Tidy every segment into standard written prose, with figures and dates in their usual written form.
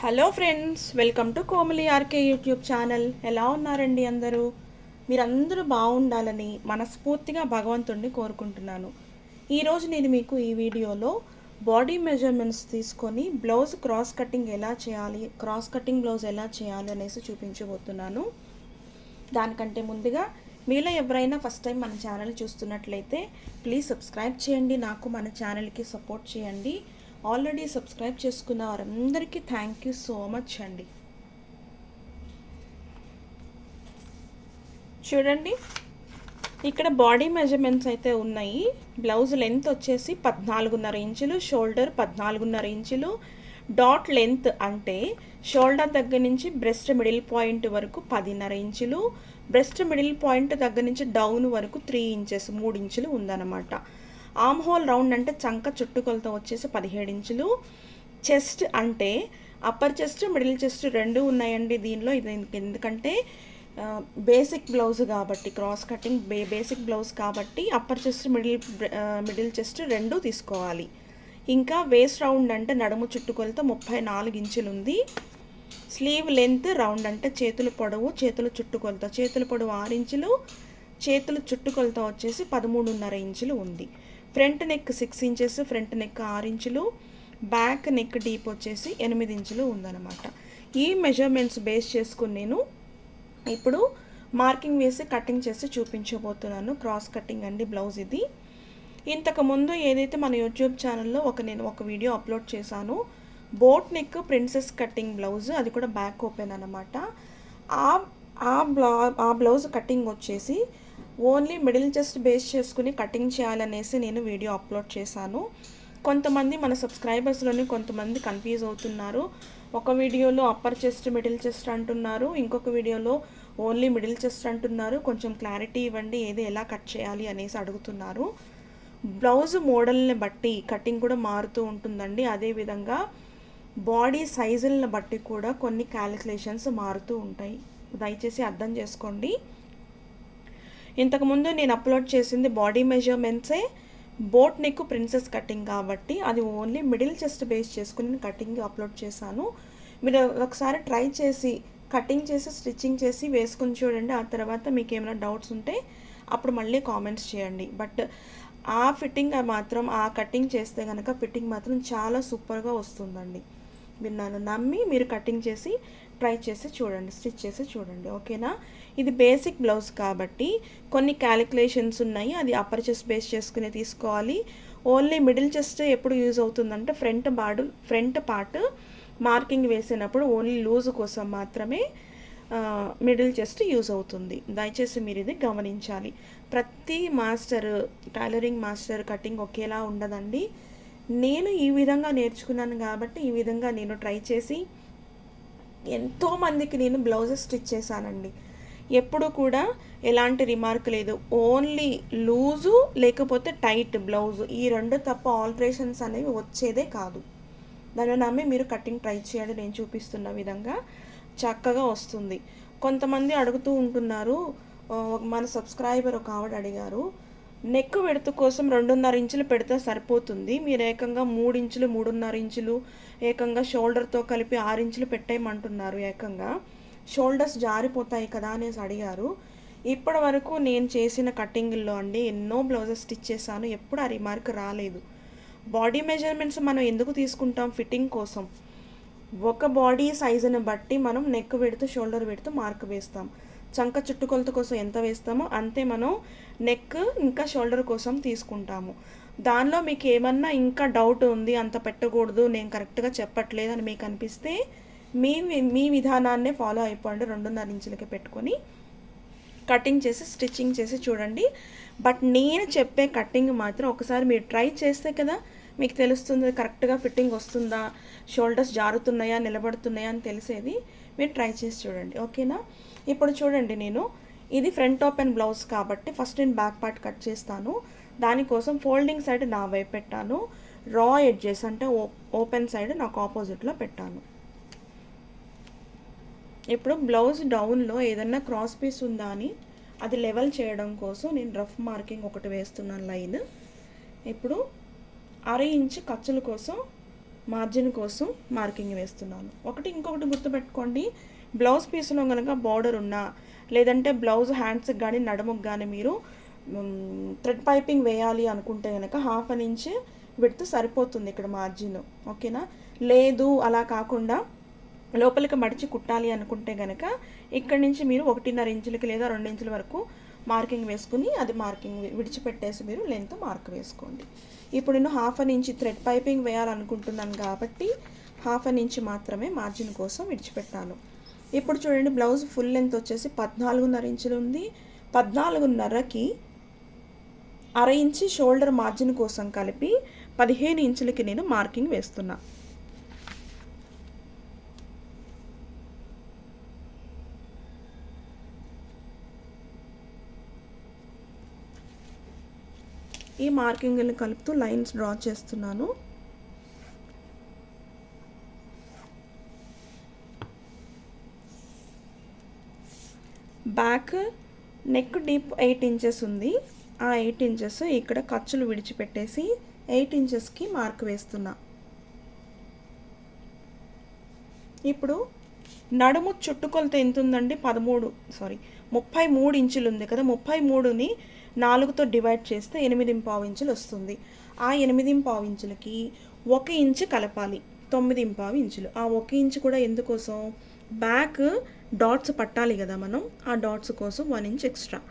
Hello friends, welcome to Komali RK YouTube channel. ఎలా ఉన్నారండి అందరూ? మీరందరూ బాగుండాలని మనస్ఫూర్తిగా భగవంతుడిని కోరుకుంటున్నాను. ఈరోజు నేను మీకు ఈ వీడియోలో బాడీ మెజర్మెంట్స్ తీసుకొని బ్లౌజ్ క్రాస్ కటింగ్ ఎలా చేయాలి, క్రాస్ కటింగ్ బ్లౌజ్ ఎలా చేయాలి అనేసి చూపించబోతున్నాను. దానికంటే ముందుగా మీలో ఎవరైనా ఫస్ట్ టైం మన ఛానల్ చూస్తున్నట్లయితే ప్లీజ్ సబ్స్క్రైబ్ చేయండి, నాకు మన ఛానల్కి సపోర్ట్ చేయండి. ఆల్రెడీ సబ్స్క్రైబ్ చేసుకున్న వారందరికీ థ్యాంక్ యూ సో మచ్ అండి. చూడండి, ఇక్కడ బాడీ మెజర్మెంట్స్ అయితే ఉన్నాయి. బ్లౌజ్ లెంత్ వచ్చేసి 14.5 ఇంచులు, షోల్డర్ 14.5 ఇంచులు, డాట్ లెంత్ అంటే షోల్డర్ దగ్గర నుంచి బ్రెస్ట్ మిడిల్ పాయింట్ వరకు 10.5 ఇంచులు, బ్రెస్ట్ మిడిల్ పాయింట్ దగ్గర నుంచి డౌన్ వరకు 3 ఇంచెస్ 3 ఇంచులు ఉందన్నమాట. ఆమ్ హోల్ రౌండ్ అంటే చంక చుట్టుకొలత వచ్చేసి 17 ఇంచులు. చెస్ట్ అంటే అప్పర్ చెస్ట్ మిడిల్ చెస్ట్ రెండు ఉన్నాయండి దీనిలో. ఇది ఎందుకంటే బేసిక్ బ్లౌజ్ కాబట్టి, క్రాస్ కటింగ్ బేసిక్ బ్లౌజ్ కాబట్టి అప్పర్ చెస్ట్ మిడిల్ చెస్ట్ రెండు తీసుకోవాలి. ఇంకా వేస్ట్ రౌండ్ అంటే నడుము చుట్టుకొలత 34 ఇంచులు ఉంది. స్లీవ్ లెంత్ రౌండ్ అంటే చేతుల పొడవు, చేతుల చుట్టుకొలత, చేతుల పొడవు 6 ఇంచులు, చేతుల చుట్టుకొలత వచ్చేసి 13.5 ఇంచులు ఉంది. Front neck 6 inches, front neck 6 ఇంచులు, బ్యాక్ నెక్ డీప్ వచ్చేసి 8 ఇంచులు ఉందన్నమాట. ఈ మెజర్మెంట్స్ బేస్ చేసుకుని నేను ఇప్పుడు మార్కింగ్ వేసి కటింగ్ చేసి చూపించబోతున్నాను. క్రాస్ కటింగ్ అండి బ్లౌజ్ ఇది. ఇంతకుముందు ఏదైతే మన యూట్యూబ్ ఛానల్లో నేను ఒక వీడియో అప్లోడ్ చేశాను, boat neck princess cutting blouse, అది కూడా బ్యాక్ ఓపెన్ అనమాట. ఆ బ్లౌజ్ కటింగ్ వచ్చేసి ఓన్లీ మిడిల్ చెస్ట్ బేస్ చేసుకుని కటింగ్ చేయాలనేసి నేను వీడియో అప్లోడ్ చేశాను. కొంతమంది మన సబ్స్క్రైబర్స్లోని కొంతమంది కన్ఫ్యూజ్ అవుతున్నారు. ఒక వీడియోలో అప్పర్ చెస్ట్ మిడిల్ చెస్ట్ అంటున్నారు, ఇంకొక వీడియోలో ఓన్లీ మిడిల్ చెస్ట్ అంటున్నారు. కొంచెం క్లారిటీ ఇవ్వండి, ఏది ఎలా కట్ చేయాలి అనేసి అడుగుతున్నారు. బ్లౌజ్ మోడల్ని బట్టి కటింగ్ కూడా మారుతూ ఉంటుందండి. అదేవిధంగా బాడీ సైజులను బట్టి కూడా కొన్ని క్యాలిక్యులేషన్స్ మారుతూ ఉంటాయి. దయచేసి అర్థం చేసుకోండి. ఇంతకుముందు నేను అప్లోడ్ చేసింది బాడీ మెజర్మెంట్సే, బోట్ నెక్ ప్రిన్సెస్ కటింగ్ కాబట్టి అది ఓన్లీ మిడిల్ చెస్ట్ బేస్ చేసుకుని నేను కటింగ్ అప్లోడ్ చేశాను. మీరు ఒకసారి ట్రై చేసి కటింగ్ చేసి స్టిచ్చింగ్ చేసి వేసుకుని చూడండి. ఆ తర్వాత మీకు ఏమైనా డౌట్స్ ఉంటే అప్పుడు మళ్ళీ కామెంట్స్ చేయండి. బట్ ఆ ఫిట్టింగ్ మాత్రం, ఆ కటింగ్ చేస్తే కనుక ఫిట్టింగ్ మాత్రం చాలా సూపర్గా వస్తుందండి. మీరు నన్ను నమ్మి మీరు కటింగ్ చేసి ట్రై చేసి చూడండి, స్టిచ్ చేసి చూడండి, ఓకేనా? ఇది బేసిక్ బ్లౌజ్ కాబట్టి కొన్ని క్యాలిక్యులేషన్స్ ఉన్నాయి, అది అప్పర్ చెస్ట్ బేస్ చేసుకుని తీసుకోవాలి. ఓన్లీ మిడిల్ చెస్ట్ ఎప్పుడు యూజ్ అవుతుందంటే ఫ్రంట్ పార్ట్ మార్కింగ్ వేసినప్పుడు ఓన్లీ లూజ్ కోసం మాత్రమే మిడిల్ చెస్ట్ యూజ్ అవుతుంది. దయచేసి మీరు ఇది గమనించాలి. ప్రతి టైలరింగ్ మాస్టర్ కటింగ్ ఒకేలా ఉండదండి. నేను ఈ విధంగా నేర్చుకున్నాను కాబట్టి ఈ విధంగా నేను ట్రై చేసి ఎంతోమందికి నేను బ్లౌజెస్ స్టిచ్ చేశానండి. ఎప్పుడు కూడా ఎలాంటి రిమార్క్ లేదు. ఓన్లీ లూజు లేకపోతే టైట్ బ్లౌజు, ఈ రెండు తప్ప ఆల్టరేషన్స్ అనేవి వచ్చేదే కాదు. దాన్ని నమ్మి మీరు కటింగ్ ట్రై చేయండి. నేను చూపిస్తున్న విధంగా చక్కగా వస్తుంది. కొంతమంది అడుగుతూ ఉంటున్నారు, మన సబ్స్క్రైబర్ ఒక ఆవిడ అడిగారు, నెక్ విడత కోసం 2.5 ఇంచులు పెడితే సరిపోతుంది, మీరు ఏకంగా 3 ఇంచులు 3.5 ఇంచులు ఏకంగా షోల్డర్తో కలిపి 6 ఇంచులు పెట్టేయమంటున్నారు. ఏకంగా షోల్డర్స్ జారిపోతాయి కదా అనేసి అడిగారు. ఇప్పటి వరకు నేను చేసిన కటింగ్లో అండి ఎన్నో బ్లౌజెస్ స్టిచ్ చేశాను, ఎప్పుడు ఆ రిమార్క్ రాలేదు. బాడీ మెజర్మెంట్స్ మనం ఎందుకు తీసుకుంటాం? ఫిట్టింగ్ కోసం. ఒక బాడీ సైజుని బట్టి మనం నెక్ విడత షోల్డర్ విడత మార్క్ వేస్తాం. చంక చుట్టుకొలత కోసం ఎంత వేస్తామో అంతే మనం నెక్ ఇంకా షోల్డర్ కోసం తీసుకుంటాము. దానిలో మీకు ఏమన్నా ఇంకా డౌట్ ఉంది, అంత పెట్టకూడదు, నేను కరెక్ట్గా చెప్పట్లేదు అని మీకు అనిపిస్తే మీ విధానాన్నే ఫాలో అయిపోండి. 2.5 ఇంచులకి పెట్టుకొని కటింగ్ చేసి స్టిచ్చింగ్ చేసి చూడండి. బట్ నేను చెప్పే కటింగ్ మాత్రం ఒకసారి మీరు ట్రై చేస్తే కదా మీకు తెలుస్తుంది కరెక్ట్గా ఫిట్టింగ్ వస్తుందా, షోల్డర్స్ జారుతున్నాయా నిలబడుతున్నాయా అని తెలిసేది. మీరు ట్రై చేసి చూడండి, ఓకేనా? ఇప్పుడు చూడండి, నేను ఇది ఫ్రంట్ ఓపెన్ బ్లౌజ్ కాబట్టి ఫస్ట్ నేను బ్యాక్ పార్ట్ కట్ చేస్తాను. దానికోసం ఫోల్డింగ్ సైడ్ నా వైపు పెట్టాను, రా ఎడ్జెస్ అంటే ఓపెన్ సైడ్ నాకు ఆపోజిట్లో పెట్టాను. ఇప్పుడు బ్లౌజ్ డౌన్లో ఏదన్నా క్రాస్ పీస్ ఉందా అని అది లెవెల్ చేయడం కోసం నేను రఫ్ మార్కింగ్ ఒకటి వేస్తున్నాను లైన్. ఇప్పుడు 1/2 ఇంచ్ ఖర్చుల కోసం మార్జిన్ కోసం మార్కింగ్ వేస్తున్నాను. ఇంకొకటి గుర్తుపెట్టుకోండి, బ్లౌజ్ పీస్లో కనుక బార్డర్ ఉన్నా లేదంటే బ్లౌజ్ హ్యాండ్స్కి కానీ నడుముకి కానీ మీరు థ్రెడ్ పైపింగ్ వేయాలి అనుకుంటే కనుక 1/2 ఇంచ్ విడ్త్ సరిపోతుంది ఇక్కడ మార్జిన్. ఓకేనా? లేదు అలా కాకుండా లోపలికి మడిచి కుట్టాలి అనుకుంటే కనుక ఇక్కడి నుంచి మీరు 1.5 ఇంచులకి లేదా 2 ఇంచుల వరకు మార్కింగ్ వేసుకుని అది మార్కింగ్ విడిచిపెట్టేసి మీరు లెంత్ మార్క్ వేసుకోండి. ఇప్పుడు నేను 1/2 ఇంచ్ థ్రెడ్ పైపింగ్ వేయాలనుకుంటున్నాను కాబట్టి 1/2 ఇంచ్ మాత్రమే మార్జిన్ కోసం విడిచిపెట్టాను. ఇప్పుడు చూడండి, బ్లౌజ్ ఫుల్ లెంత్ వచ్చేసి 14.5 ఇంచులు ఉంది. 14.5కి 1/2 ఇంచ్ షోల్డర్ మార్జిన్ కోసం కలిపి 15 ఇంచులకి నేను మార్కింగ్ వేస్తున్నా. ఈ మార్కింగ్ని కలుపుతూ లైన్స్ డ్రా చేస్తున్నాను. బ్యాక్ నెక్ డీప్ 8 ఇంచెస్ ఉంది. ఆ 8 ఇంచెస్ ఇక్కడ ఖర్చులు విడిచిపెట్టేసి 8 ఇంచెస్కి మార్క్ వేస్తున్నా. ఇప్పుడు నడుము చుట్టుకొలత ఎంత ఉందండి? 33 ఇంచులు ఉంది కదా. 33ని 4తో డివైడ్ చేస్తే 8.5 ఇంచులు వస్తుంది. ఆ 8.5 ఇంచులకి 1 ఇంచు కలపాలి, 9.5 ఇంచులు. ఆ 1 ఇంచు కూడా ఎందుకోసం? బ్యాక్ డాట్స్ పట్టాలి కదా మనం, ఆ డాట్స్ కోసం 1 ఇంచ్ ఎక్స్ట్రా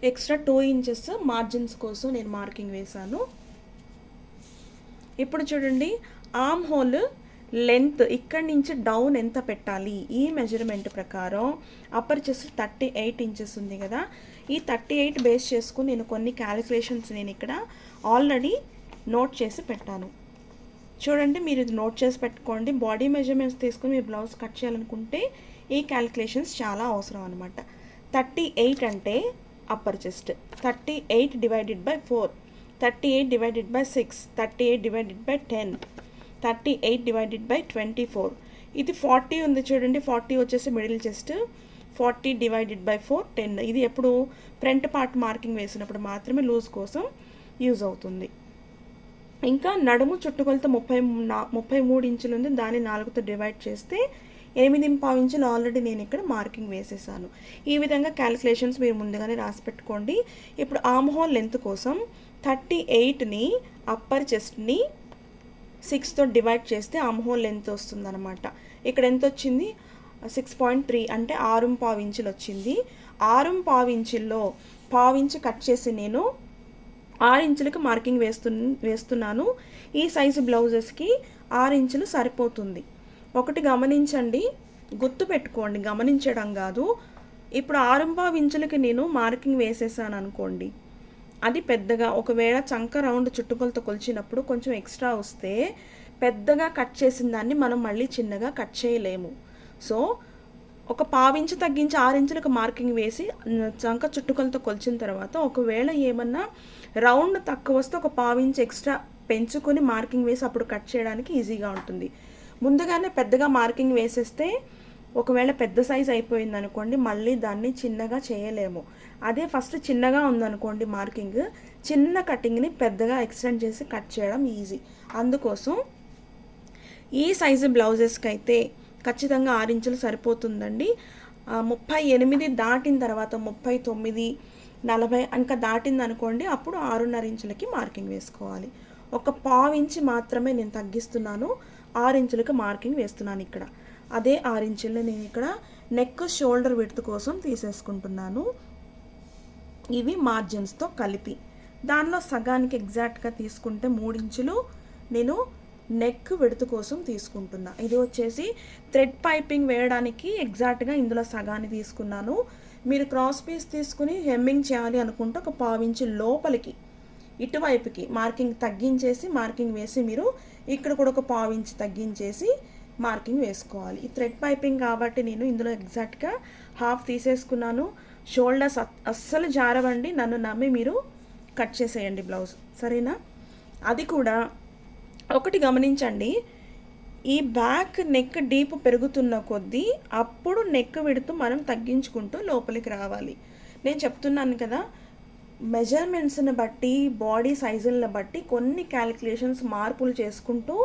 2 ఇంచెస్ మార్జిన్స్ కోసం నేను మార్కింగ్ వేశాను. ఇప్పుడు చూడండి, ఆర్మ్ హోల్ లెంత్ ఇక్కడి నుంచి డౌన్ ఎంత పెట్టాలి? ఈ మెజర్మెంట్ ప్రకారం అప్పర్ చెస్ట్ 38 ఇంచెస్ ఉంది కదా. ఈ 38 బేస్ చేసుకుని నేను కొన్ని క్యాలిక్యులేషన్స్ నేను ఇక్కడ ఆల్రెడీ నోట్ చేసి పెట్టాను. చూడండి, మీరు ఇది నోట్ చేసి పెట్టుకోండి. బాడీ మెజర్మెంట్స్ తీసుకుని మీరు బ్లౌజ్ కట్ చేయాలనుకుంటే ఈ క్యాలిక్యులేషన్స్ చాలా అవసరం అనమాట. 38 అంటే upper chest, 38 divided by 4, 38 divided by 6, 38 divided by 10, 38 divided by 24. ఇది 40 ఉంది చూడండి. 40 వచ్చేసి మిడిల్ చెస్ట్. 40 divided by 4 10. ఇది ఎప్పుడు ఫ్రంట్ పార్ట్ మార్కింగ్ వేసినప్పుడు మాత్రమే లూజ్ కోసం యూజ్ అవుతుంది. ఇంకా నడుము చుట్టుకొలత 33 ఇంచులు ఉంది. దాన్ని 4తో డివైడ్ చేస్తే 8.5 ఇంచులు ఆల్రెడీ నేను ఇక్కడ మార్కింగ్ వేసేసాను. ఈ విధంగా క్యాలిక్యులేషన్స్ మీరు ముందుగానే రాసి పెట్టుకోండి. ఇప్పుడు ఆర్మ్ హోల్ లెంత్ కోసం 38ని అప్పర్ చెస్ట్ని 6తో డివైడ్ చేస్తే ఆర్మ్ హోల్ లెంత్ వస్తుందన్నమాట. ఇక్కడ ఎంత వచ్చింది? 6.3 అంటే 6.5 ఇంచులు వచ్చింది. 6.5 ఇంచుల్లో 1/2 ఇంచు కట్ చేసి నేను 6 ఇంచులకి మార్కింగ్ వేస్తున్నాను. ఈ సైజు బ్లౌజెస్కి 6 ఇంచులు సరిపోతుంది. ఒకటి గమనించండి, గుర్తు పెట్టుకోండి, గమనించడం కాదు. ఇప్పుడు 6.5 ఇంచులకి నేను మార్కింగ్ వేసేసాను అనుకోండి, అది పెద్దగా ఒకవేళ చంక రౌండ్ చుట్టుకొలతో కొలిచినప్పుడు కొంచెం ఎక్స్ట్రా వస్తే పెద్దగా కట్ చేసిన దాన్ని మనం మళ్ళీ చిన్నగా కట్ చేయలేము. సో ఒక 1/2 ఇంచు తగ్గించి 6 ఇంచులకు మార్కింగ్ వేసి చంక చుట్టుకొలతో కొలిచిన తర్వాత ఒకవేళ ఏమన్నా రౌండ్ తక్కువ వస్తే ఒక 1/2 ఇంచు ఎక్స్ట్రా పెంచుకొని మార్కింగ్ వేసి అప్పుడు కట్ చేయడానికి ఈజీగా ఉంటుంది. ముందుగానే పెద్దగా మార్కింగ్ వేసేస్తే ఒకవేళ పెద్ద సైజ్ అయిపోయింది అనుకోండి, మళ్ళీ దాన్ని చిన్నగా చేయలేము. అదే ఫస్ట్ చిన్నగా ఉందనుకోండి మార్కింగ్, చిన్న కటింగ్ని పెద్దగా ఎక్స్టెండ్ చేసి కట్ చేయడం ఈజీ. అందుకోసం ఈ సైజు బ్లౌజెస్కి అయితే ఖచ్చితంగా 6 ఇంచులు సరిపోతుందండి. 38 దాటిన తర్వాత 39, 40 ఇంకా దాటింది అనుకోండి, అప్పుడు 6.5 ఇంచులకి మార్కింగ్ వేసుకోవాలి. ఒక 1/2 ఇంచు మాత్రమే నేను తగ్గిస్తున్నాను, 6 ఇంచులకి మార్కింగ్ వేస్తున్నాను ఇక్కడ. అదే 6 ఇంచులు నేను ఇక్కడ నెక్ షోల్డర్ విడ్త్ కోసం తీసేసుకుంటున్నాను. ఇవి మార్జిన్స్తో కలిపి దానిలో సగానికి ఎగ్జాక్ట్గా తీసుకుంటే 3 ఇంచులు నేను నెక్ విడ్త్ కోసం తీసుకుంటున్నా. ఇది వచ్చేసి థ్రెడ్ పైపింగ్ వేయడానికి ఎగ్జాక్ట్గా ఇందులో సగాన్ని తీసుకున్నాను. మీరు క్రాస్ పీస్ తీసుకుని హెమ్మింగ్ చేయాలి అనుకుంటే ఒక 1/2 ఇంచు లోపలికి ఇటువైపుకి మార్కింగ్ తగ్గించేసి మార్కింగ్ వేసి మీరు ఇక్కడ కూడా ఒక 1/2 ఇంచు తగ్గించేసి మార్కింగ్ వేసుకోవాలి. ఈ థ్రెడ్ పైపింగ్ కాబట్టి నేను ఇందులో ఎగ్జాక్ట్గా 1/2 తీసేసుకున్నాను. షోల్డర్స్ అస్సలు జారవండి, నన్ను నమ్మి మీరు కట్ చేసేయండి బ్లౌజ్, సరేనా? అది కూడా ఒకటి గమనించండి, ఈ బ్యాక్ నెక్ డీప్ పెరుగుతున్న కొద్దీ అప్పుడు నెక్ విడుతూ మనం తగ్గించుకుంటూ లోపలికి రావాలి. నేను చెప్తున్నాను కదా, మెజర్మెంట్స్ని బట్టి బాడీ సైజులను బట్టి కొన్ని క్యాలిక్యులేషన్స్ మార్పులు చేసుకుంటూ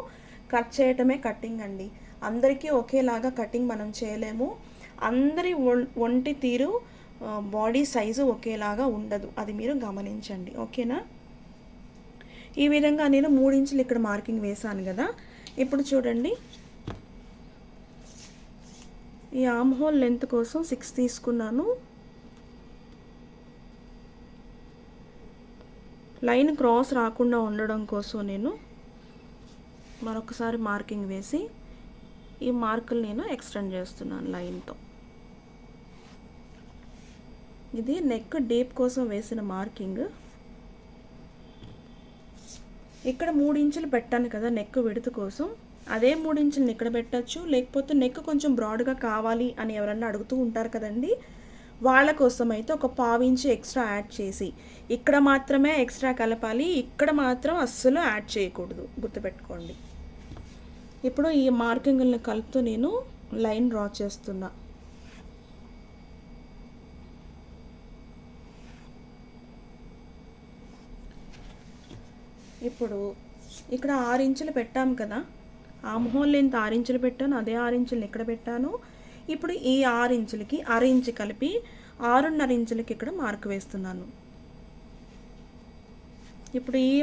కట్ చేయటమే కటింగ్ అండి. అందరికీ ఒకేలాగా కటింగ్ మనం చేయలేము. అందరి ఒంటి తీరు బాడీ సైజు ఒకేలాగా ఉండదు, అది మీరు గమనించండి. ఓకేనా? ఈ విధంగా నేను 3 ఇంచులు ఇక్కడ మార్కింగ్ వేశాను కదా. ఇప్పుడు చూడండి, ఈ ఆర్మ్ హోల్ లెంత్ కోసం 6 తీసుకున్నాను. లైన్ క్రాస్ రాకుండా ఉండడం కోసం నేను మరొకసారి మార్కింగ్ వేసి ఈ మార్కులు నేను ఎక్స్టెండ్ చేస్తున్నాను లైన్తో. ఇది నెక్ డీప్ కోసం వేసిన మార్కింగ్. ఇక్కడ 3 ఇంచులు పెట్టాను కదా నెక్ విడత్ కోసం, అదే 3 ఇంచులను ఇక్కడ పెట్టచ్చు. లేకపోతే నెక్ కొంచెం బ్రాడ్గా కావాలి అని ఎవరన్నా అడుగుతూ ఉంటారు కదండి, వాళ్ళ కోసం అయితే ఒక 1/4 ఇంచు ఎక్స్ట్రా యాడ్ చేసి ఇక్కడ మాత్రమే ఎక్స్ట్రా కలపాలి, ఇక్కడ మాత్రం అస్సలు యాడ్ చేయకూడదు, గుర్తుపెట్టుకోండి. ఇప్పుడు ఈ మార్కింగ్లను కలుపుతూ నేను లైన్ డ్రా చేస్తున్నా. ఇప్పుడు ఇక్కడ 6 ఇంచులు పెట్టాము కదా, ఆర్మ్ హోల్ లెంత్ 6 ఇంచులు పెట్టాను, అదే 6 ఇంచులు ఇక్కడ పెట్టాను. ఇప్పుడు ఈ 6 ఇంచులకి అర ఇంచు కలిపి 6.5 ఇంచులకి ఇక్కడ మార్క్ వేస్తున్నాను. ఇప్పుడు ఈ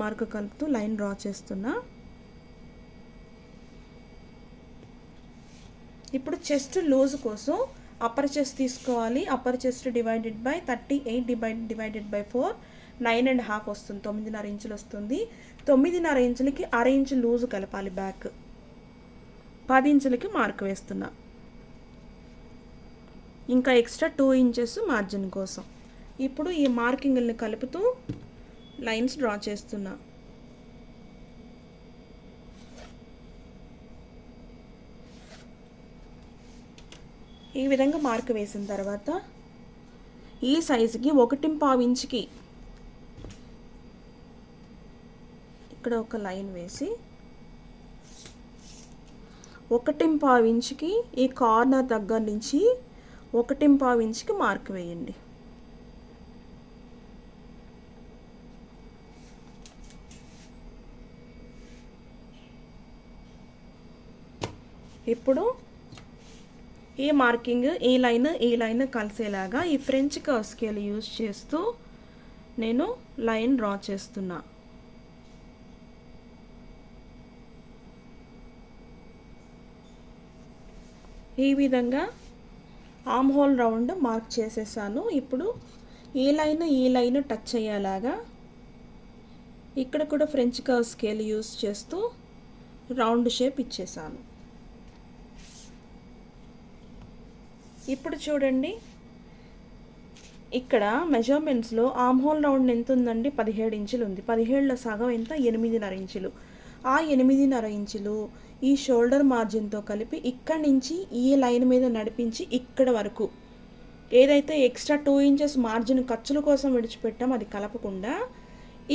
మార్క్ కలుపుతూ లైన్ డ్రా చేస్తున్నా. ఇప్పుడు చెస్ట్ లూజ్ కోసం అప్పర్ చెస్ట్ తీసుకోవాలి. Upper chest divided by 38 divided by 4 9.5 వస్తుంది, 9.5 ఇంచులు వస్తుంది. 9.5 ఇంచులకి అర ఇంచు లూజ్ కలపాలి బ్యాక్. 10 ఇంచులకి మార్క్ వేస్తున్నా. ఇంకా ఎక్స్ట్రా 2 ఇంచెస్ మార్జిన్ కోసం. ఇప్పుడు ఈ మార్కింగ్ని కలుపుతూ లైన్స్ డ్రా చేస్తున్నా. ఈ విధంగా మార్క్ వేసిన తర్వాత ఈ సైజుకి 1.5 ఇంచుకి ఇక్కడ ఒక లైన్ వేసి 1.5 ఇంచుకి ఈ కార్నర్ దగ్గర నుంచి 1.5 ఇంచుకి మార్క్ వేయండి. ఇప్పుడు ఈ మార్కింగ్ ఈ లైన్ కలిసేలాగా ఈ ఫ్రెంచ్ కర్వ్ స్కేల్ యూజ్ చేస్తూ నేను లైన్ డ్రా చేస్తున్నా. ఈ విధంగా ఆర్మ్ హోల్ రౌండ్ మార్క్ చేసేసాను. ఇప్పుడు ఈ లైన్ టచ్ అయ్యేలాగా ఇక్కడ కూడా ఫ్రెంచ్ కర్వ్ స్కేల్ యూజ్ చేస్తూ రౌండ్ షేప్ ఇచ్చేసాను. ఇప్పుడు చూడండి, ఇక్కడ మెజర్మెంట్స్లో ఆర్మ్ హోల్ రౌండ్ ఎంత ఉందండి? 17 ఇంచులు ఉంది. 17లో సగం ఎంత? 8.5 ఇంచులు. ఆ 8.5 ఇంచులు ఈ షోల్డర్ మార్జిన్తో కలిపి ఇక్కడి నుంచి ఈ లైన్ మీద నడిపించి ఇక్కడ వరకు ఏదైతే ఎక్స్ట్రా 2 ఇంచెస్ మార్జిన్ ఖర్చుల కోసం విడిచిపెట్టాం అది కలపకుండా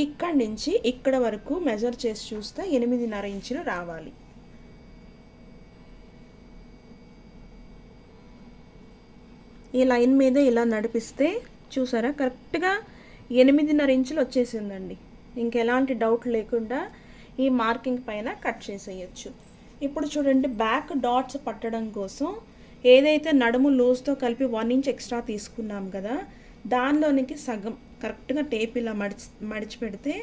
ఇక్కడి నుంచి ఇక్కడ వరకు మెజర్ చేసి చూస్తే 8.5 ఇంచులు రావాలి. ఈ లైన్ మీద ఇలా నడిపిస్తే చూసారా కరెక్ట్గా 8.5 ఇంచులు వచ్చేసిందండి. ఇంకెలాంటి డౌట్ లేకుండా ఈ మార్కింగ్ పైన కట్ చేసేయచ్చు. ఇప్పుడు చూడండి, బ్యాక్ డాట్స్ పట్టడం కోసం ఏదైతే నడుము లూజ్తో కలిపి 1 ఇంచ్ ఎక్స్ట్రా తీసుకున్నాం కదా, దానిలోనికి సగం కరెక్ట్గా టేప్ ఇలా మడిచి పెడితే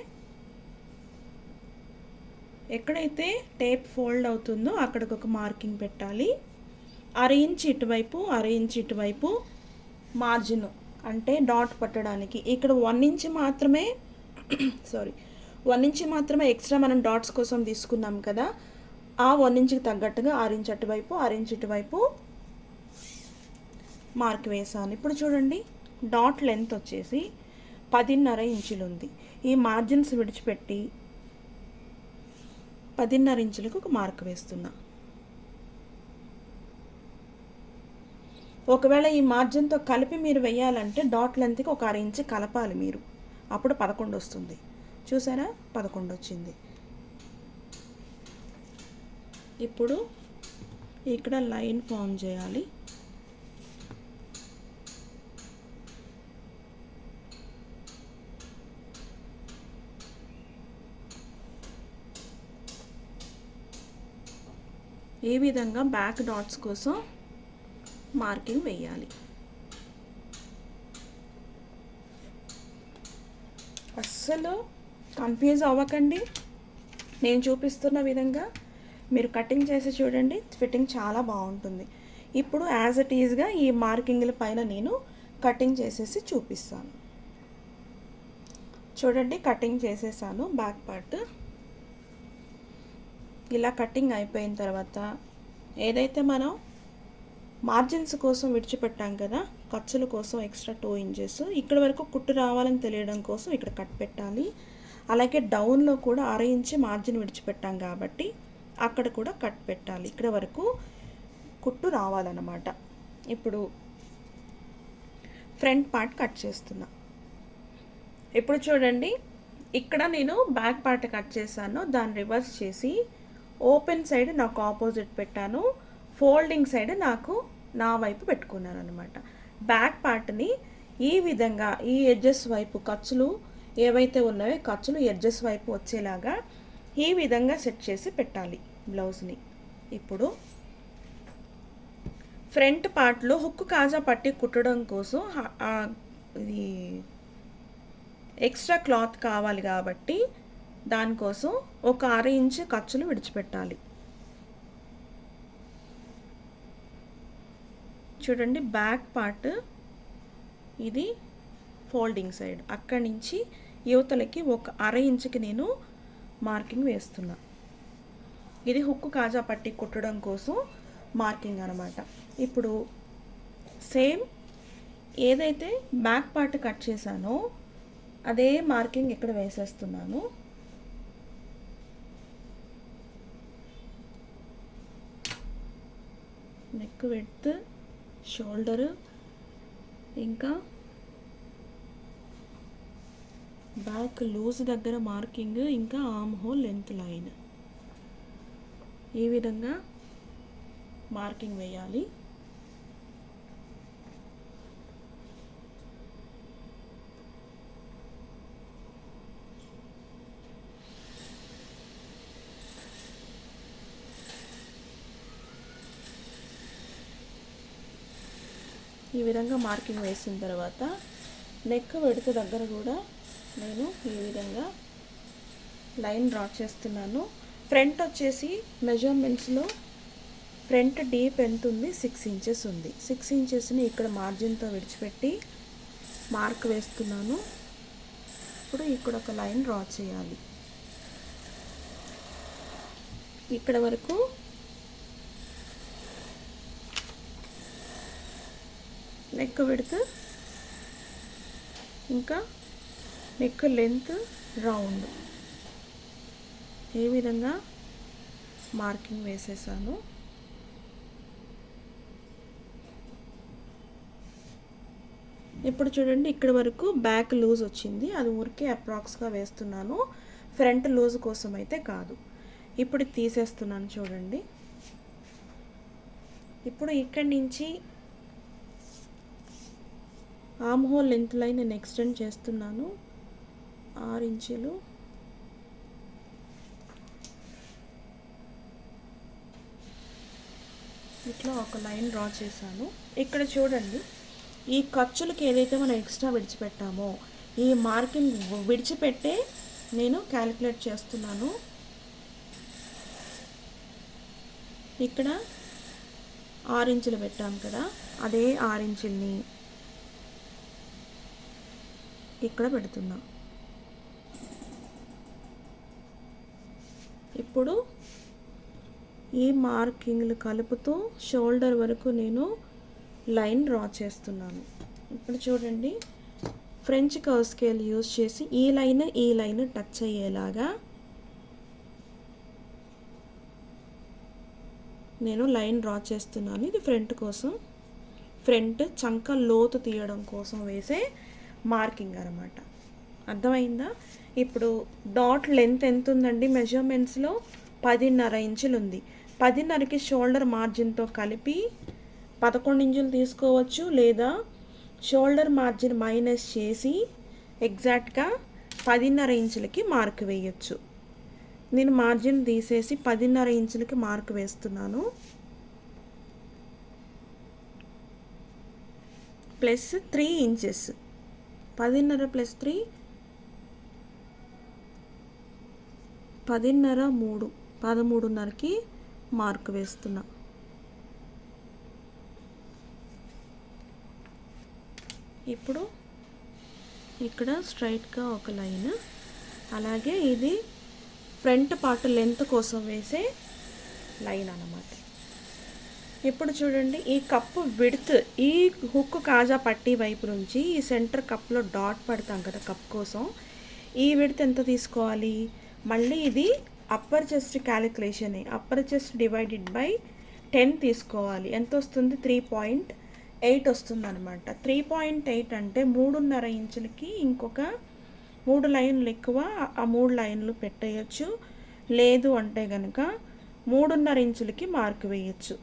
ఎక్కడైతే టేప్ ఫోల్డ్ అవుతుందో అక్కడికి ఒక మార్కింగ్ పెట్టాలి. అర ఇంచ్ ఇటువైపు, అర ఇంచ్ ఇటువైపు మార్జిన్ అంటే డాట్ పట్టడానికి. ఇక్కడ 1 ఇంచ్ మాత్రమే 1 ఇంచ్ మాత్రమే ఎక్స్ట్రా మనం డాట్స్ కోసం తీసుకున్నాం కదా, ఆ 1 ఇంచ్కి తగ్గట్టుగా 6 ఇంచ్ అటువైపు, 6 ఇంచ్ ఇటువైపు మార్క్ వేసాను. ఇప్పుడు చూడండి, డాట్ లెంత్ వచ్చేసి 10.5 ఇంచులు ఉంది. ఈ మార్జిన్స్ విడిచిపెట్టి 10.5 ఇంచులకు ఒక మార్క్ వేస్తున్నా. ఒకవేళ ఈ మార్జిన్తో కలిపి మీరు వేయాలంటే డాట్ లెంత్కి ఒక 1/2 ఇంచ్ కలపాలి మీరు, అప్పుడు 11 వస్తుంది. చూసారా, 11 వచ్చింది. ఇప్పుడు ఇక్కడ లైన్ ఫామ్ చేయాలి. ఈ విధంగా బ్యాక్ డాట్స్ కోసం మార్కింగ్ వేయాలి. అస్సలు కన్ఫ్యూజ్ అవ్వకండి. నేను చూపిస్తున్న విధంగా మీరు కటింగ్ చేసి చూడండి, ఫిట్టింగ్ చాలా బాగుంటుంది. ఇప్పుడు యాజ్ ఇట్ ఈజ్గా ఈ మార్కింగ్ల పైన నేను కటింగ్ చేసేసి చూపిస్తాను. చూడండి, కటింగ్ చేసేసాను బ్యాక్ పార్ట్. ఇలా కటింగ్ అయిపోయిన తర్వాత ఏదైతే మనం మార్జిన్స్ కోసం విడిచిపెట్టాం కదా, ఖర్చుల కోసం ఎక్స్ట్రా 2 ఇంచెస్, ఇక్కడ వరకు కుట్టు రావాలని తెలియడం కోసం ఇక్కడ కట్ పెట్టాలి. అలాగే డౌన్లో కూడా 1/2 ఇంచ్ మార్జిన్ విడిచిపెట్టాం కాబట్టి అక్కడ కూడా కట్ పెట్టాలి. ఇక్కడ వరకు కుట్టు రావాలన్నమాట. ఇప్పుడు ఫ్రంట్ పార్ట్ కట్ చేస్తున్నా. ఇప్పుడు చూడండి, ఇక్కడ నేను బ్యాక్ పార్ట్ కట్ చేశాను, దాన్ని రివర్స్ చేసి ఓపెన్ సైడ్ నాకు ఆపోజిట్ పెట్టాను, ఫోల్డింగ్ సైడ్ నాకు నా వైపు పెట్టుకున్నాను అనమాట. బ్యాక్ పార్ట్ని ఈ విధంగా ఈ ఎడ్జెస్ వైపు ఖర్చులు ఏవైతే ఉన్నాయో ఖర్చులు ఎడ్జెస్ వైపు వచ్చేలాగా ఈ విధంగా సెట్ చేసి పెట్టాలి బ్లౌజ్ని. ఇప్పుడు ఫ్రంట్ పార్ట్లో హుక్ కాజా పట్టి కుట్టడం కోసం ఇది ఎక్స్ట్రా క్లాత్ కావాలి కాబట్టి దానికోసం ఒక 1/2 ఇంచ్ ఖర్చులు విడిచిపెట్టాలి. చూడండి, బ్యాక్ పార్ట్ ఇది ఫోల్డింగ్ సైడ్, అక్కడి నుంచి యువతలకి ఒక 1/2 ఇంచుకి నేను మార్కింగ్ వేస్తున్నా. ఇది హుక్కు కాజా పట్టి కుట్టడం కోసం మార్కింగ్ అనమాట. ఇప్పుడు సేమ్ ఏదైతే బ్యాక్ పార్ట్ కట్ చేశానో అదే మార్కింగ్ ఇక్కడ వేసేస్తున్నాను. నెక్ విడ్త్, షోల్డరు, ఇంకా బ్యాక్ లూజ్ దగ్గర మార్కింగ్, ఇంకా ఆర్మ్ హోల్ లెంత్ లైన్, ఈ విధంగా మార్కింగ్ వేయాలి. ఈ విధంగా మార్కింగ్ వేసిన తర్వాత నెక్ విడ్త్ దగ్గర కూడా నేను ఈ విధంగా లైన్ డ్రా చేస్తున్నాను. ఫ్రంట్ వచ్చేసి మెజర్మెంట్స్లో ఫ్రంట్ డీప్ ఎంత ఉంది, 6 ఇంచెస్ ఉంది. 6 ఇంచెస్ని ఇక్కడ మార్జిన్తో విడిచిపెట్టి మార్క్ వేస్తున్నాను. ఇప్పుడు ఇక్కడ ఒక లైన్ డ్రా చేయాలి. ఇక్కడ వరకు నెక్ విడ్త్, ఇంకా నెక్ లెంత్, రౌండ్, ఏ విధంగా మార్కింగ్ వేసేసాను. ఇప్పుడు చూడండి, ఇక్కడ వరకు బ్యాక్ లూజ్ వచ్చింది, అది ఊరికే అప్రాక్స్గా వేస్తున్నాను, ఫ్రంట్ లూజ్ కోసం అయితే కాదు. ఇప్పుడు తీసేస్తున్నాను చూడండి. ఇప్పుడు ఇక్కడి నుంచి ఆర్మ్ హోల్ లెంత్ లైన్ నేను ఎక్స్టెండ్ చేస్తున్నాను 6 ఇంచులు. ఇట్లా ఒక లైన్ డ్రా చేశాను. ఇక్కడ చూడండి, ఈ ఖర్చులకి ఏదైతే మనం ఎక్స్ట్రా విడిచిపెట్టామో ఈ మార్కింగ్ విడిచిపెట్టే నేను క్యాలిక్యులేట్ చేస్తున్నాను. ఇక్కడ 6 ఇంచులు పెట్టాం కదా, అదే 6 ఇంచుల్ని ఇక్కడ పెడుతున్నా. ఇప్పుడు ఈ మార్కింగ్లు కలుపుతూ షోల్డర్ వరకు నేను లైన్ డ్రా చేస్తున్నాను. ఇప్పుడు చూడండి, ఫ్రెంచ్ కర్వ్ స్కేల్ యూజ్ చేసి ఈ లైన్ టచ్ అయ్యేలాగా నేను లైన్ డ్రా చేస్తున్నాను. ఇది ఫ్రంట్ కోసం, ఫ్రంట్ చంక లోతు తీయడం కోసం వేసే మార్కింగ్ అనమాట. అర్థమైందా? ఇప్పుడు డాట్ లెంత్ ఎంత ఉందండి మెజర్మెంట్స్లో? 10.5 ఇంచులు ఉంది. 10.5కి షోల్డర్ మార్జిన్తో కలిపి 11 ఇంచులు తీసుకోవచ్చు, లేదా షోల్డర్ మార్జిన్ మైనస్ చేసి ఎగ్జాక్ట్గా 10.5 ఇంచులకి మార్క్ వేయచ్చు. నేను మార్జిన్ తీసేసి 10.5 ఇంచులకి మార్క్ వేస్తున్నాను. ప్లస్ 3 ఇంచెస్, 10.5 ప్లస్ 3 10.5 3 13.5కి మార్క్ వేస్తున్నా. ఇప్పుడు ఇక్కడ స్ట్రైట్గా ఒక లైన్, అలాగే ఇది ఫ్రంట్ పార్ట్ లెంత్ కోసం వేసే లైన్ అన్నమాట. ఇప్పుడు చూడండి, ఈ కప్పు విడ్త్, ఈ హుక్ కాజా పట్టీ వైపు నుంచి ఈ సెంటర్ కప్లో డాట్ పడతాం కదా కప్ కోసం, ఈ విడ్త్ ఎంత తీసుకోవాలి? మళ్ళీ ఇది upper chest calculation, upper chest divided by 10 తీసుకోవాలి. ఎంత వస్తుంది? 3.8 వస్తుంది అనమాట. 3.8 అంటే 3.5 ఇంచులకి ఇంకొక 3 లైన్లు ఎక్కువ, ఆ 3 లైన్లు పెట్టేయచ్చు. లేదు అంటే కనుక 3.5 ఇంచులకి మార్క్ వేయచ్చు.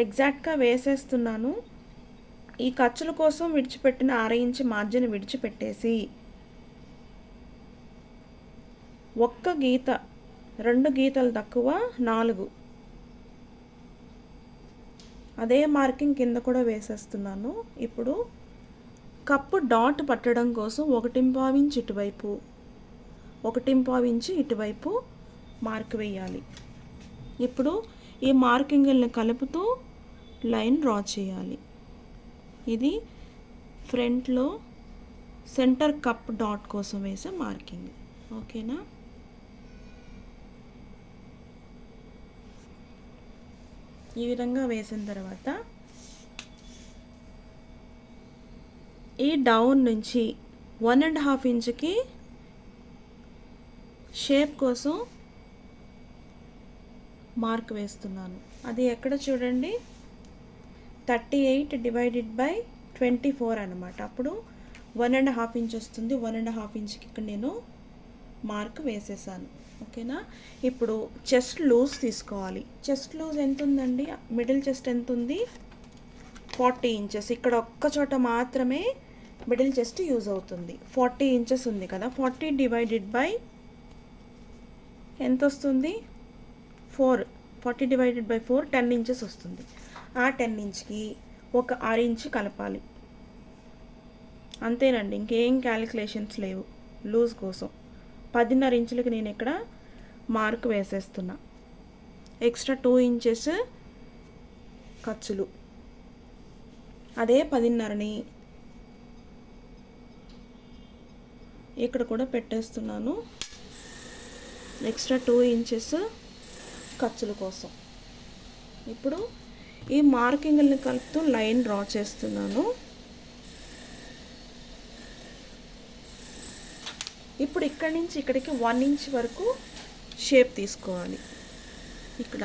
ఎగ్జాక్ట్గా వేసేస్తున్నాను. ఈ ఖర్చుల కోసం విడిచిపెట్టిన 6 ఇంచు మార్జిన్ విడిచిపెట్టేసి ఒక్క గీత, 2 గీతలు తక్కువ 4, అదే మార్కింగ్ కింద కూడా వేసేస్తున్నాను. ఇప్పుడు కప్పు డాట్ పట్టడం కోసం 1.5 ఇంచు ఇటువైపు, 1.5 ఇంచు ఇటువైపు మార్క్ వేయాలి. ఇప్పుడు ఈ మార్కింగ్ని కలుపుతూ లైన్ డ్రా చేయాలి. ఇది ఫ్రంట్లో సెంటర్ కప్ డాట్ కోసం వేసే మార్కింగ్. ఓకేనా? ఈ విధంగా వేసిన తర్వాత ఈ డౌన్ నుంచి 1.5 ఇంచుకి షేప్ కోసం మార్క్ వేస్తున్నాను. అది ఎక్కడ చూడండి, 38 డివైడెడ్ బై 24 అనమాట. అప్పుడు 1.5 ఇంచ్ వస్తుంది. 1.5 ఇంచుకి ఇక్కడ నేను మార్క్ వేసేసాను. ఓకేనా? ఇప్పుడు చెస్ట్ లూజ్ తీసుకోవాలి. చెస్ట్ లూజ్ ఎంత ఉందండి? మిడిల్ చెస్ట్ ఎంత ఉంది? 40 ఇంచెస్. ఇక్కడ ఒక్క చోట మాత్రమే మిడిల్ చెస్ట్ యూజ్ అవుతుంది. 40 ఇంచెస్ ఉంది కదా, 40 డివైడెడ్ బై ఎంత వస్తుంది? 4. 40 డివైడెడ్ బై 4 10 ఇంచెస్ వస్తుంది. ఆ 10 ఇంచ్కి ఒక 6 ఇంచు కలపాలి. అంతేనండి, ఇంకేం క్యాలిక్యులేషన్స్ లేవు లూజ్ కోసం. 10.5 ఇంచులకి నేను ఇక్కడ మార్క్ వేసేస్తున్నా. ఎక్స్ట్రా 2 ఇంచెస్ ఖర్చులు. అదే 10.5ని ఇక్కడ కూడా పెట్టేస్తున్నాను, ఎక్స్ట్రా 2 ఇంచెస్ ఖర్చుల కోసం. ఇప్పుడు ఈ మార్కింగ్ని కలుపుతూ లైన్ డ్రా చేస్తున్నాను. ఇప్పుడు ఇక్కడి నుంచి ఇక్కడికి 1 ఇంచ్ వరకు షేప్ తీసుకోవాలి. ఇక్కడ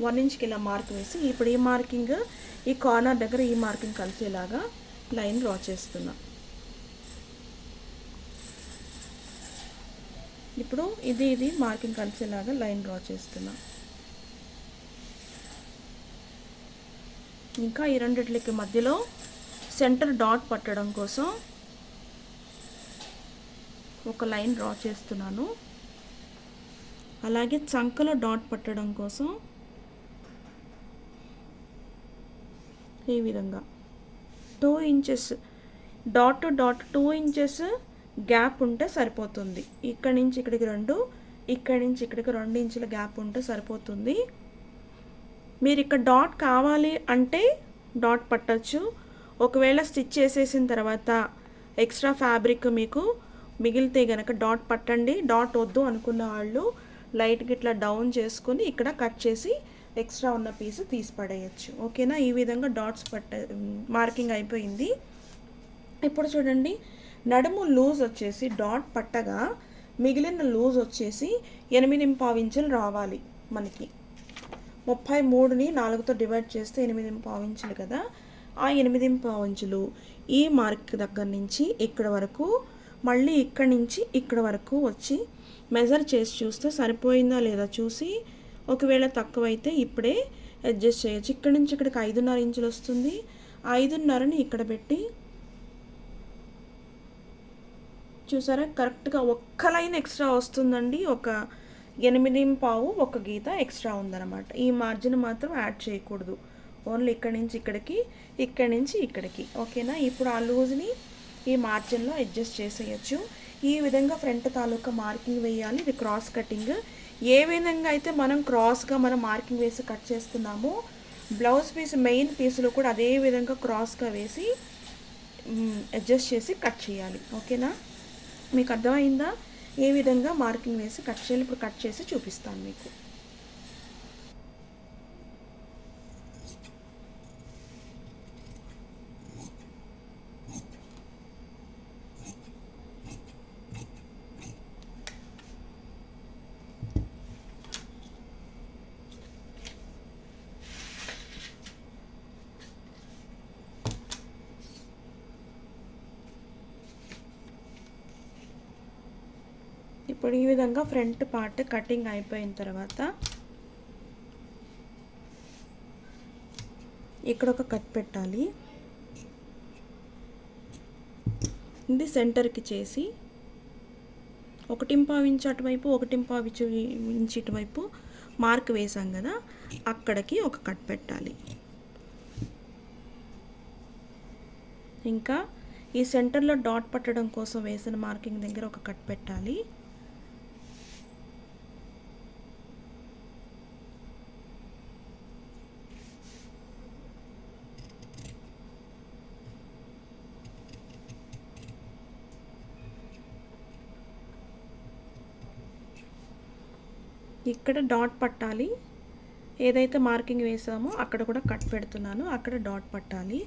1 ఇంచ్కి ఇలా మార్క్ వేసి ఇప్పుడు ఈ మార్కింగ్, ఈ కార్నర్ దగ్గర ఈ మార్కింగ్ కలిసేలాగా లైన్ డ్రా చేస్తున్నా. ఇప్పుడు ఇది మార్కింగ్ కలిసేలాగా లైన్ డ్రా చేస్తున్నా. ఇంకా ఈ రెండిట్లకి మధ్యలో సెంటర్ డాట్ పట్టడం కోసం ఒక లైన్ డ్రా చేస్తున్నాను. అలాగే చంకలో డాట్ పట్టడం కోసం ఈ విధంగా 2 inches dot to dot 2 inches gap ఉంటే సరిపోతుంది. ఇక్కడి నుంచి ఇక్కడికి 2, ఇక్కడి నుంచి ఇక్కడికి 2 ఇంచుల గ్యాప్ ఉంటే సరిపోతుంది. మీరు ఇక్కడ డాట్ కావాలి అంటే డాట్ పట్టచ్చు. ఒకవేళ స్టిచ్ చేసేసిన తర్వాత ఎక్స్ట్రా ఫ్యాబ్రిక్ మీకు మిగిలితే గనక డాట్ పట్టండి. డాట్ వద్దు అనుకున్న వాళ్ళు లైట్గా ఇట్లా డౌన్ చేసుకుని ఇక్కడ కట్ చేసి ఎక్స్ట్రా ఉన్న పీస్ తీసి పడేయచ్చు. ఓకేనా? ఈ విధంగా డాట్స్ మార్కింగ్ అయిపోయింది. ఇప్పుడు చూడండి, నడుము లూజ్ వచ్చేసి డాట్ పట్టగా మిగిలిన లూజ్ వచ్చేసి 8.5 ఇంచులు రావాలి మనకి. 33ని 4తో డివైడ్ చేస్తే 8.5 ఇంచులు కదా. ఆ 8.5 ఇంచులు ఈ మార్క్ దగ్గర నుంచి ఇక్కడ వరకు, మళ్ళీ ఇక్కడి నుంచి ఇక్కడ వరకు వచ్చి మెజర్ చేసి చూస్తే సరిపోయిందా లేదా చూసి, ఒకవేళ తక్కువైతే ఇప్పుడే అడ్జస్ట్ చేయొచ్చు. ఇక్కడి నుంచి ఇక్కడికి 5.5 ఇంచులు వస్తుంది. 5.5ని ఇక్కడ పెట్టి చూసారా కరెక్ట్గా ఒక్క లైన్ ఎక్స్ట్రా వస్తుందండి. ఒక 8.5 ఒక గీత ఎక్స్ట్రా ఉందన్నమాట. ఈ మార్జిన్ మాత్రం యాడ్ చేయకూడదు. ఓన్లీ ఇక్కడి నుంచి ఇక్కడికి, ఇక్కడి నుంచి ఇక్కడికి. ఓకేనా? ఇప్పుడు ఆ లూజ్ని ఈ మార్జిన్లో అడ్జస్ట్ చేసేయచ్చు. ఈ విధంగా ఫ్రంట్ తాలూకా మార్కింగ్ వేయాలి. ఇది క్రాస్ కటింగ్. ఏ విధంగా అయితే మనం క్రాస్గా మనం మార్కింగ్ వేసి కట్ చేస్తున్నామో బ్లౌజ్ పీస్ మెయిన్ పీసులో కూడా అదే విధంగా క్రాస్గా వేసి అడ్జస్ట్ చేసి కట్ చేయాలి. ఓకేనా? మీకు అర్థమైందా ఏ విధంగా మార్కింగ్ వేసి కట్ చేయాలి? ఇప్పుడు కట్ చేసి చూపిస్తాను మీకు. ఇప్పుడు ఈ విధంగా ఫ్రంట్ పార్ట్ కటింగ్ అయిపోయిన తర్వాత ఇక్కడ ఒక కట్ పెట్టాలి. ఇది సెంటర్కి చేసి 1.5 ఇంచ్ అటువైపు 1.5 ఇంచ్ ఇటువైపు మార్క్ వేసాం కదా, అక్కడికి ఒక కట్ పెట్టాలి. ఇంకా ఈ సెంటర్లో డాట్ పట్టడం కోసం వేసిన మార్కింగ్ దగ్గర ఒక కట్ పెట్టాలి. ఇక్కడ డాట్ పట్టాలి. ఏదైతే మార్కింగ్ వేసామో అక్కడ కూడా కట్ పెడుతున్నాను, అక్కడ డాట్ పట్టాలి.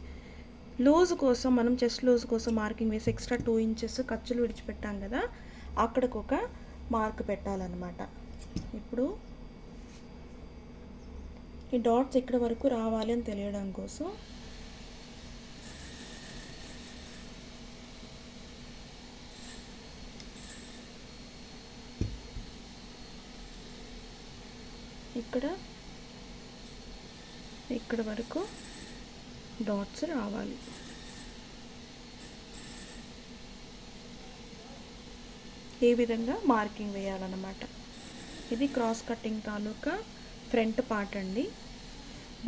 లూజ్ కోసం మనం చెస్ట్ లూజ్ కోసం మార్కింగ్ వేసి ఎక్స్ట్రా 2 ఇంచెస్ ఖర్చులు విడిచిపెట్టాం కదా, అక్కడికి ఒక మార్క్ పెట్టాలన్నమాట. ఇప్పుడు ఈ డాట్స్ ఇక్కడ వరకు రావాలి అని తెలియడం కోసం ఇక్కడ వరకు డాట్స్ రావాలి. ఈ విధంగా మార్కింగ్ వేయాలన్నమాట. ఇది క్రాస్ కటింగ్ తాలూకా ఫ్రంట్ పార్ట్ అండి.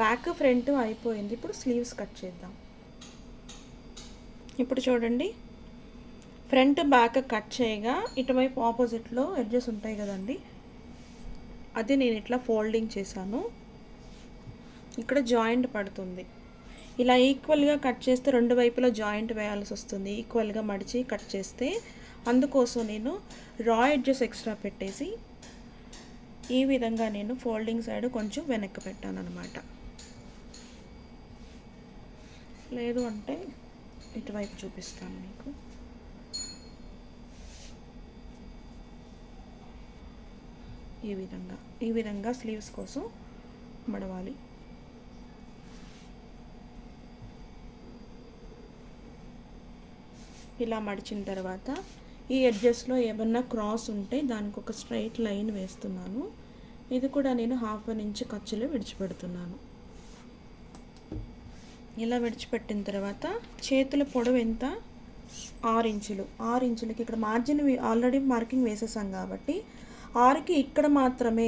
బ్యాక్ ఫ్రంట్ అయిపోయింది. ఇప్పుడు స్లీవ్స్ కట్ చేద్దాం. ఇప్పుడు చూడండి, ఫ్రంట్ బ్యాక్ కట్ చేయగా ఇటువైపు ఆపోజిట్లో ఎడ్జెస్ ఉంటాయి కదండి, అది నేను ఇట్లా ఫోల్డింగ్ చేశాను. ఇక్కడ జాయింట్ పడుతుంది. ఇలా ఈక్వల్గా కట్ చేస్తే రెండు వైపులా జాయింట్ వేయాల్సి వస్తుంది. ఈక్వల్గా మడిచి కట్ చేస్తే అందుకోసం నేను రా ఎడ్జెస్ ఎక్స్ట్రా పెట్టేసి ఈ విధంగా నేను ఫోల్డింగ్ సైడ్ కొంచెం వెనక్కి పెట్టాను అనమాట. లేదు అంటే ఇటువైపు చూపిస్తాను మీకు. ఈ విధంగా స్లీవ్స్ కోసం మడవాలి. ఇలా మడిచిన తర్వాత ఈ ఎడ్జెస్లో ఏమన్నా క్రాస్ ఉంటే దానికి ఒక స్ట్రైట్ లైన్ వేస్తున్నాను. ఇది కూడా నేను 1/2 ఇంచ్ ఖర్చులు విడిచిపెడుతున్నాను. ఇలా విడిచిపెట్టిన తర్వాత చేతుల పొడవు ఎంత? 6 ఇంచులు. 6 ఇంచులకి ఇక్కడ మార్జిన్ ఆల్రెడీ మార్కింగ్ వేసేసాం కాబట్టి 6కి ఇక్కడ మాత్రమే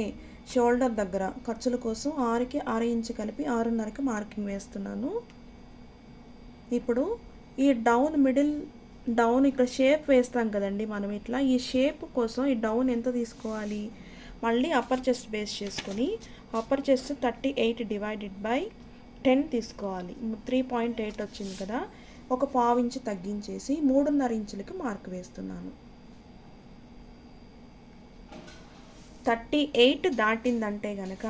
షోల్డర్ దగ్గర ఖర్చుల కోసం 6కి 6 ఇంచు కలిపి 6.5కి మార్కింగ్ వేస్తున్నాను. ఇప్పుడు ఈ డౌన్ ఇక్కడ షేప్ వేస్తాం కదండి మనం, ఇట్లా ఈ షేప్ కోసం ఈ డౌన్ ఎంత తీసుకోవాలి? మళ్ళీ అప్పర్ చెస్ట్ బేస్ చేసుకొని అప్పర్ చెస్ట్ 38 డివైడెడ్ బై 10 తీసుకోవాలి. 3.8 వచ్చింది కదా, ఒక 1/2 ఇంచు తగ్గించేసి 3.5 ఇంచులకి మార్క్ వేస్తున్నాను. 38 దాటిందంటే కనుక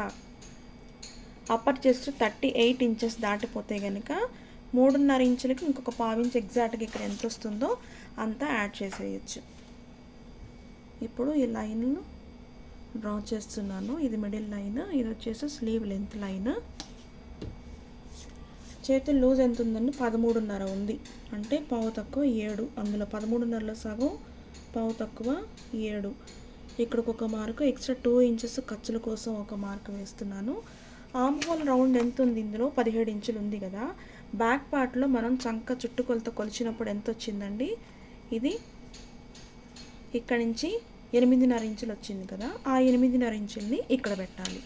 అప్పర్ చెస్ట్ 38 ఇంచెస్ దాటిపోతే కనుక 3.5 ఇంచులకి ఇంకొక 1/2 ఇంచ్ ఎగ్జాక్ట్గా ఇక్కడ ఎంత వస్తుందో అంతా యాడ్ చేసేయచ్చు. ఇప్పుడు ఈ లైన్ను డ్రా చేస్తున్నాను. ఇది మిడిల్ లైన్, ఇది వచ్చేసి స్లీవ్ లెంత్ లైన్. చేతులు లూజ్ ఎంత ఉందండి? 13.5 ఉంది. అంటే పావు తక్కువ 7. అందులో 13.5లో సగం పావు తక్కువ 7. ఇక్కడికి ఒక మార్కు, ఎక్స్ట్రా 2 ఇంచెస్ ఖర్చుల కోసం ఒక మార్క్ వేస్తున్నాను. ఆర్మ్ హోల్ రౌండ్ ఎంత ఉంది? ఇందులో 17 ఇంచులు ఉంది కదా. బ్యాక్ పార్ట్లో మనం చంక చుట్టుకొలత కొలిచినప్పుడు ఎంత వచ్చిందండి? ఇది ఇక్కడ నుంచి 8.5 ఇంచులు వచ్చింది కదా, ఆ 8.5 ఇంచుల్ని ఇక్కడ పెట్టాలి.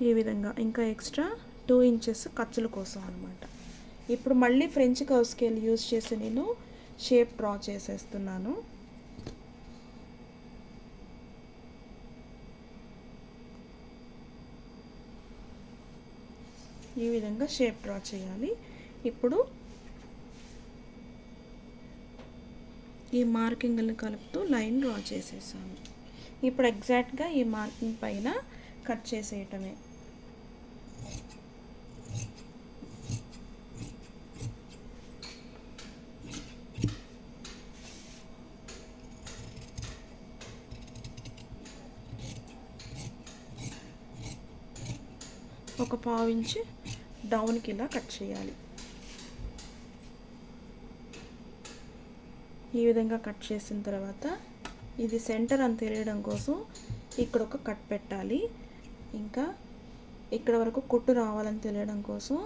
ఈ విధంగా ఇంకా ఎక్స్ట్రా 2 ఇంచెస్ ఖర్చుల కోసం అనమాట. ఇప్పుడు మళ్ళీ ఫ్రెంచ్ కర్వ్ స్కేల్ యూజ్ చేసి నేను షేప్ డ్రా చేసేస్తున్నాను. ఈ విధంగా షేప్ డ్రా చేయాలి. ఇప్పుడు ఈ మార్కింగ్ని కలుపుతూ లైన్ డ్రా చేసేసాను. ఇప్పుడు ఎగ్జాక్ట్గా ఈ మార్కింగ్ పైన కట్ చేసేయటమే. ఒక 1/2 ఇంచు డౌన్కి ఇలా కట్ చేయాలి. ఈ విధంగా కట్ చేసిన తర్వాత ఇది సెంటర్ అని తెలియడం కోసం ఇక్కడ ఒక కట్ పెట్టాలి. ఇంకా ఇక్కడ వరకు కుట్టు రావాలని తెలియడం కోసం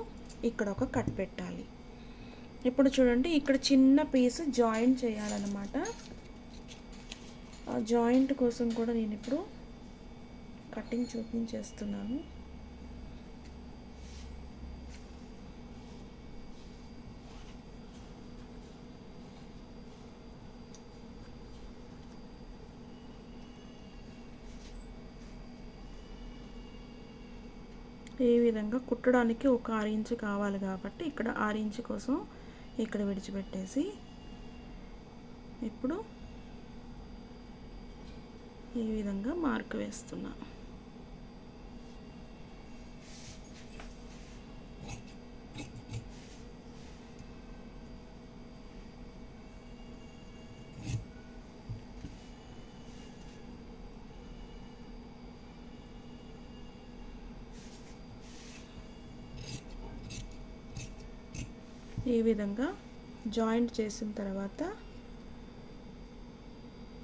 ఇక్కడ ఒక కట్ పెట్టాలి. ఇప్పుడు చూడండి, ఇక్కడ చిన్న పీస్ జాయింట్ చేయాలన్నమాట. ఆ జాయింట్ కోసం కూడా నేను ఇప్పుడు కటింగ్ చూపించేస్తున్నాను. ఈ విధంగా కుట్టడానికి ఒక 6 ఇంచు కావాలి కాబట్టి ఇక్కడ 6 ఇంచు కోసం ఇక్కడ విడిచిపెట్టేసి ఇప్పుడు ఈ విధంగా మార్క్ వేస్తున్నా. ఈ విధంగా జాయింట్ చేసిన తర్వాత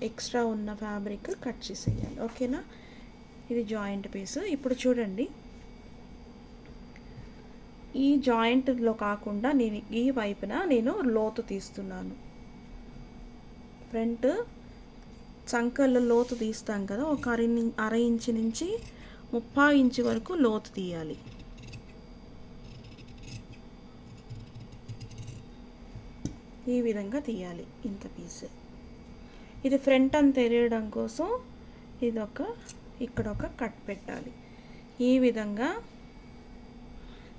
ఎక్స్ట్రా ఉన్న ఫ్యాబ్రిక్ కట్ చేసేయాలి. ఓకేనా, ఇది జాయింట్ పీస్. ఇప్పుడు చూడండి, ఈ జాయింట్లో కాకుండా నేను ఈ వైపున నేను లోతు తీస్తున్నాను. ఫ్రంట్ చంకల్లో లోతు తీస్తాం కదా, ఒక అర ఇంచు నుంచి 30 ఇంచు వరకు లోతు తీయాలి. ఈ విధంగా తీయాలి ఇంత పీస్. ఇది ఫ్రంట్ అని తెలియడం కోసం ఇక్కడ ఒక కట్ పెట్టాలి. ఈ విధంగా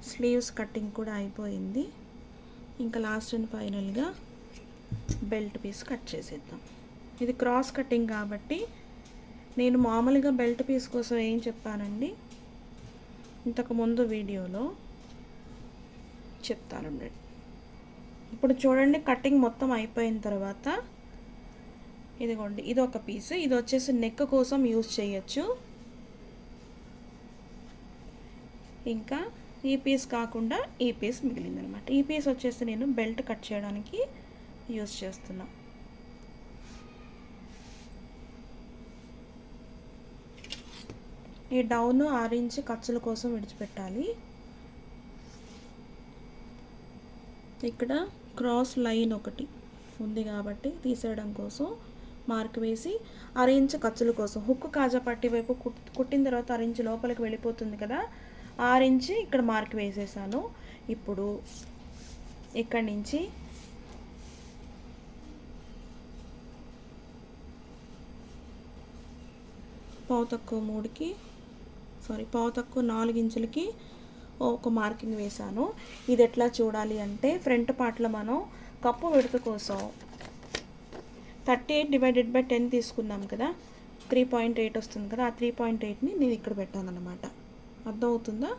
స్లీవ్స్ కటింగ్ కూడా అయిపోయింది. ఇంకా లాస్ట్ అండ్ ఫైనల్గా బెల్ట్ పీస్ కట్ చేసేద్దాం. ఇది క్రాస్ కటింగ్ కాబట్టి నేను మామూలుగా బెల్ట్ పీస్ కోసం ఏం చెప్పానండి, ఇంతకుముందు వీడియోలో చెప్తాను. ఇప్పుడు చూడండి, కటింగ్ మొత్తం అయిపోయిన తర్వాత ఇదిగోండి, ఇది ఒక పీస్. ఇది వచ్చేసి నెక్ కోసం యూజ్ చేయొచ్చు. ఇంకా ఈ పీస్ కాకుండా ఈ పీస్ మిగిలిందనమాట. ఈ పీస్ వచ్చేసి నేను బెల్ట్ కట్ చేయడానికి యూజ్ చేస్తున్నా. ఈ డౌన్ 6 ఇంచు ఖర్చుల కోసం విడిచిపెట్టాలి. ఇక్కడ క్రాస్ లైన్ ఒకటి ఉంది కాబట్టి తీసేయడం కోసం మార్క్ వేసి 6 ఇంచు ఖర్చుల కోసం హుక్ కాజా పట్టి వైపు కుట్టిన తర్వాత 6 ఇంచు లోపలికి వెళ్ళిపోతుంది కదా, 6 ఇంచు ఇక్కడ మార్క్ వేసేసాను. ఇప్పుడు ఇక్కడి నుంచి పావు తక్కువ 4 ఇంచులకి ఒక మార్కింగ్ వేసాను. ఇది ఎట్లా చూడాలి అంటే, ఫ్రంట్ పార్ట్లో మనం కప్పు విడత కోసం 38/10 తీసుకున్నాం కదా, 3.8 వస్తుంది కదా, ఆ 3.8ని నేను ఇక్కడ పెట్టాను అన్నమాట. అర్థమవుతుందా?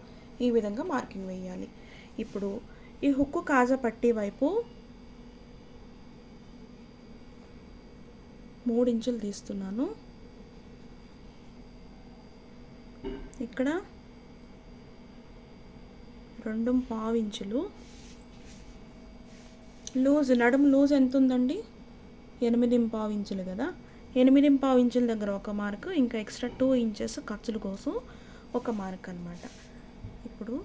ఈ విధంగా మార్కింగ్ వేయాలి. ఇప్పుడు ఈ హుక్కు కాజా పట్టి వైపు 3 ఇంచులు తీస్తున్నాను. ఇక్కడ 2.5 ఇంచులు లూజ్, నడుము లూజ్ ఎంత ఉందండి? 8.5 ఇంచులు కదా, 8.5 ఇంచుల దగ్గర ఒక మార్క్, ఇంకా ఎక్స్ట్రా 2 ఇంచెస్ ఖర్చుల కోసం ఒక మార్క్ అనమాట. ఇప్పుడు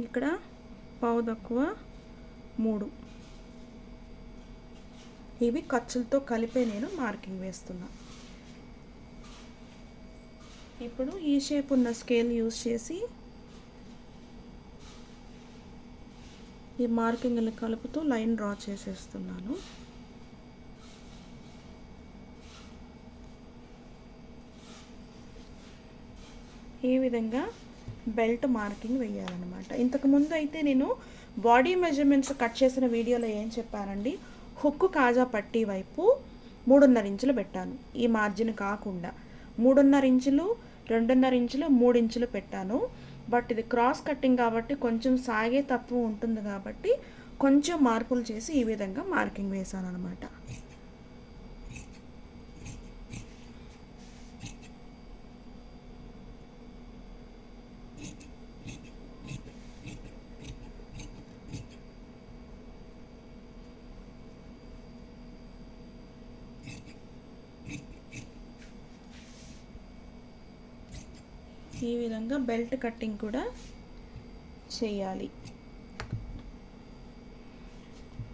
ఇక్కడ పావు తక్కువ 3 ఇవి ఖర్చులతో కలిపే నేను మార్కింగ్ వేస్తున్నా. ఇప్పుడు ఈ షేప్ ఉన్న స్కేల్ యూజ్ చేసి ఈ మార్కింగ్ని కలుపుతూ లైన్ డ్రా చేసేస్తున్నాను. ఈ విధంగా బెల్ట్ మార్కింగ్ వేయాలన్నమాట. ఇంతకుముందు అయితే నేను బాడీ మెజర్మెంట్స్ కట్ చేసిన వీడియోలో ఏం చెప్పానండి, హుక్కు కాజా పట్టీ వైపు 3.5 ఇంచులు పెట్టాను. ఈ మార్జిన్ కాకుండా 3.5 ఇంచులు, 2.5 ఇంచులు, 3 ఇంచులు పెట్టాను. బట్ ఇది క్రాస్ కట్టింగ్ కాబట్టి కొంచెం సాగే తత్వం ఉంటుంది కాబట్టి కొంచెం మార్పులు చేసి ఈ విధంగా మార్కింగ్ వేసాను అనమాట. ఈ విధంగా బెల్ట్ కట్టింగ్ కూడా చేయాలి.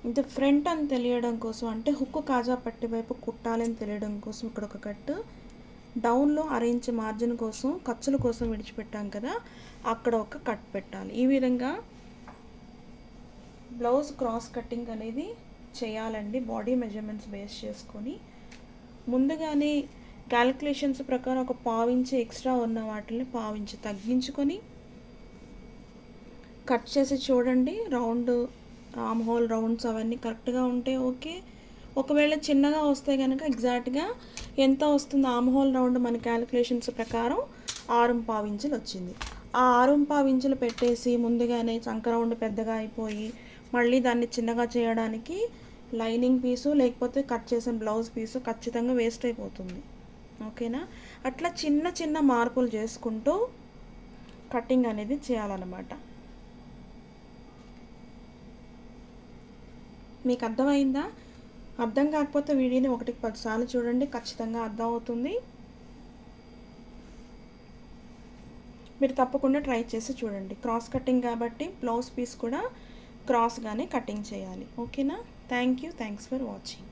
ఇది ఫ్రంట్ అని తెలియడం కోసం, అంటే హుక్కు కాజా పట్టి వైపు కుట్టాలని తెలియడం కోసం ఇక్కడ ఒక కట్, డౌన్లో 1/2 ఇంచ్ మార్జిన్ కోసం ఖర్చుల కోసం విడిచిపెట్టాం కదా, అక్కడ ఒక కట్ పెట్టాలి. ఈ విధంగా బ్లౌజ్ క్రాస్ కట్టింగ్ అనేది చేయాలండి. బాడీ మెజర్మెంట్స్ బేస్ చేసుకొని ముందుగానే క్యాలిక్యులేషన్స్ ప్రకారం ఒక 1/4 ఇంచ్ ఎక్స్ట్రా ఉన్న వాటిని 1/4 ఇంచ్ తగ్గించుకొని కట్ చేసి చూడండి. రౌండ్ ఆర్మ్ హోల్ రౌండ్స్ అవన్నీ కరెక్ట్గా ఉంటే ఓకే. ఒకవేళ చిన్నగా వస్తే కనుక ఎగ్జాక్ట్గా ఎంత వస్తుందో ఆర్మ్ హోల్ రౌండ్ మన క్యాలిక్యులేషన్స్ ప్రకారం 6.5 ఇంచులు వచ్చింది. ఆ 6.5 ఇంచులు పెట్టేసి ముందుగానే చంక రౌండ్ పెద్దగా అయిపోయి మళ్ళీ దాన్ని చిన్నగా చేయడానికి లైనింగ్ పీసు లేకపోతే కట్ చేసిన బ్లౌజ్ పీసు ఖచ్చితంగా వేస్ట్ అయిపోతుంది. ఓకేనా? అట్లా చిన్న చిన్న మార్పులు చేసుకుంటూ కటింగ్ అనేది చేయాలన్నమాట. మీకు అర్థమైందా? అర్థం కాకపోతే వీడియోని 1కి 10 సార్లు చూడండి, ఖచ్చితంగా అర్థం అవుతుంది. మీరు తప్పకుండా ట్రై చేసి చూడండి. క్రాస్ కటింగ్ కాబట్టి బ్లౌజ్ పీస్ కూడా క్రాస్గానే కటింగ్ చేయాలి. ఓకేనా? Thanks for watching.